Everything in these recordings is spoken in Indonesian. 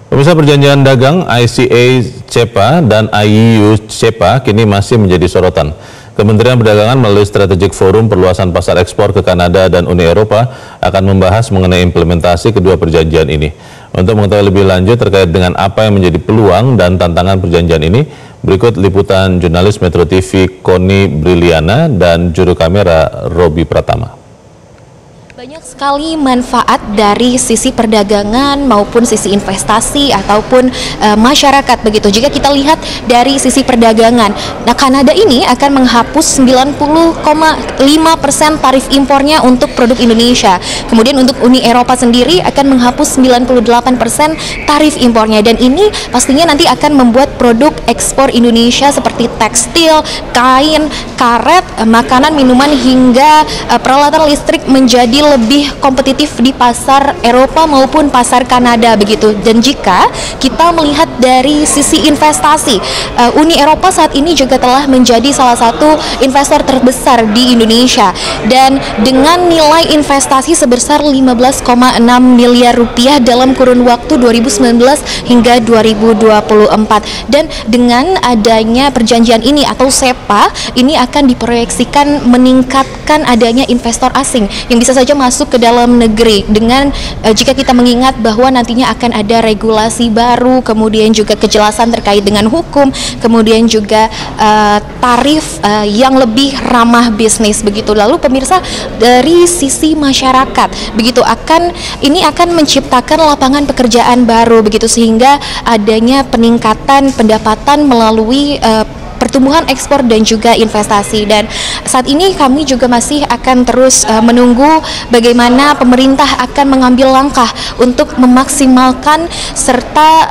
Pemirsa, perjanjian dagang ICA-CEPA dan IUU-CEPA kini masih menjadi sorotan. Kementerian Perdagangan melalui Strategic Forum Perluasan Pasar Ekspor ke Kanada dan Uni Eropa akan membahas mengenai implementasi kedua perjanjian ini. Untuk mengetahui lebih lanjut terkait dengan apa yang menjadi peluang dan tantangan perjanjian ini, berikut liputan jurnalis Metro TV Koni Briliana dan juru kamera Robi Pratama. Banyak sekali manfaat dari sisi perdagangan maupun sisi investasi ataupun masyarakat begitu. Jika kita lihat dari sisi perdagangan, nah Kanada ini akan menghapus 90,5% tarif impornya untuk produk Indonesia. Kemudian untuk Uni Eropa sendiri akan menghapus 98% tarif impornya, dan ini pastinya nanti akan membuat produk ekspor Indonesia seperti tekstil, kain, karet, makanan, minuman hingga peralatan listrik menjadi lebih kompetitif di pasar Eropa maupun pasar Kanada begitu. Dan jika kita melihat dari sisi investasi, Uni Eropa saat ini juga telah menjadi salah satu investor terbesar di Indonesia, dan dengan nilai investasi sebesar 15,6 miliar rupiah dalam kurun waktu 2019 hingga 2024. Dan dengan adanya perjanjian ini atau SEPA ini akan diproyeksikan meningkatkan adanya investor asing yang bisa saja masuk ke dalam negeri, dengan jika kita mengingat bahwa nantinya akan ada regulasi baru, kemudian juga kejelasan terkait dengan hukum, kemudian juga tarif yang lebih ramah bisnis begitu. Lalu pemirsa, dari sisi masyarakat begitu ini akan menciptakan lapangan pekerjaan baru begitu, sehingga adanya peningkatan pendapatan melalui pertumbuhan ekspor dan juga investasi. Dan saat ini kami juga masih akan terus menunggu bagaimana pemerintah akan mengambil langkah untuk memaksimalkan serta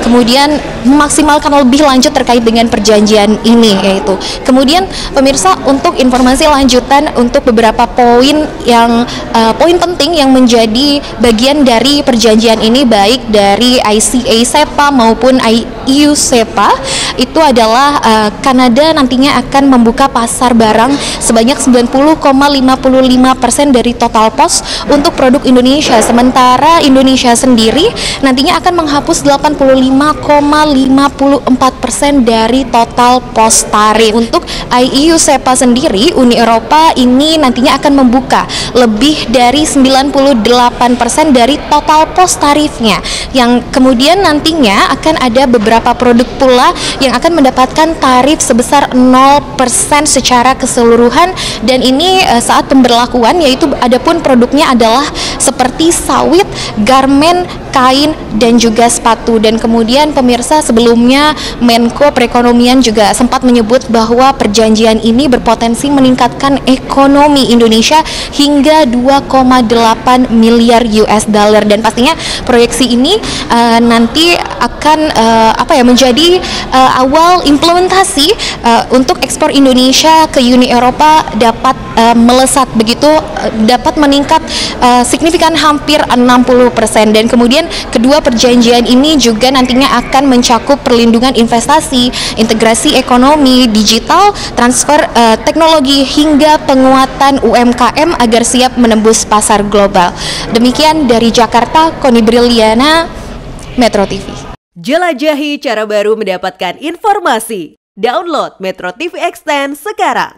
kemudian memaksimalkan lebih lanjut terkait dengan perjanjian ini yaitu. Kemudian pemirsa, untuk informasi lanjutan untuk beberapa poin yang poin penting yang menjadi bagian dari perjanjian ini, baik dari ICA-CEPA maupun IUU-CEPA, itu adalah Kanada nantinya akan membuka pasar barang sebanyak 90,55% dari total pos untuk produk Indonesia. Sementara Indonesia sendiri nantinya akan menghapus 85,54% dari total pos tarif. Untuk IUU-CEPA sendiri, Uni Eropa ini nantinya akan membuka lebih dari 98% dari total pos tarifnya, yang kemudian nantinya akan ada beberapa produk pula yang akan mendapatkan tarif sebesar 0% secara keseluruhan. Dan ini saat pemberlakuan, yaitu adapun produknya adalah seperti sawit, garmen, kain, dan juga sepatu. Dan kemudian pemirsa, sebelumnya Menko Perekonomian juga sempat menyebut bahwa perjanjian ini berpotensi meningkatkan ekonomi Indonesia hingga 2,8 miliar US dollar. Dan pastinya proyeksi ini nanti akan menjadi awal implementasi untuk ekspor Indonesia ke Uni Eropa dapat melesat begitu, dapat meningkat signifikan hampir 60%. Dan kemudian kedua perjanjian ini juga nantinya akan mencakup perlindungan investasi, integrasi ekonomi digital, transfer teknologi hingga penguatan UMKM agar siap menembus pasar global. Demikian dari Jakarta, Koni Briliana, Metro TV. Jelajahi cara baru mendapatkan informasi. Download Metro TV Extend sekarang.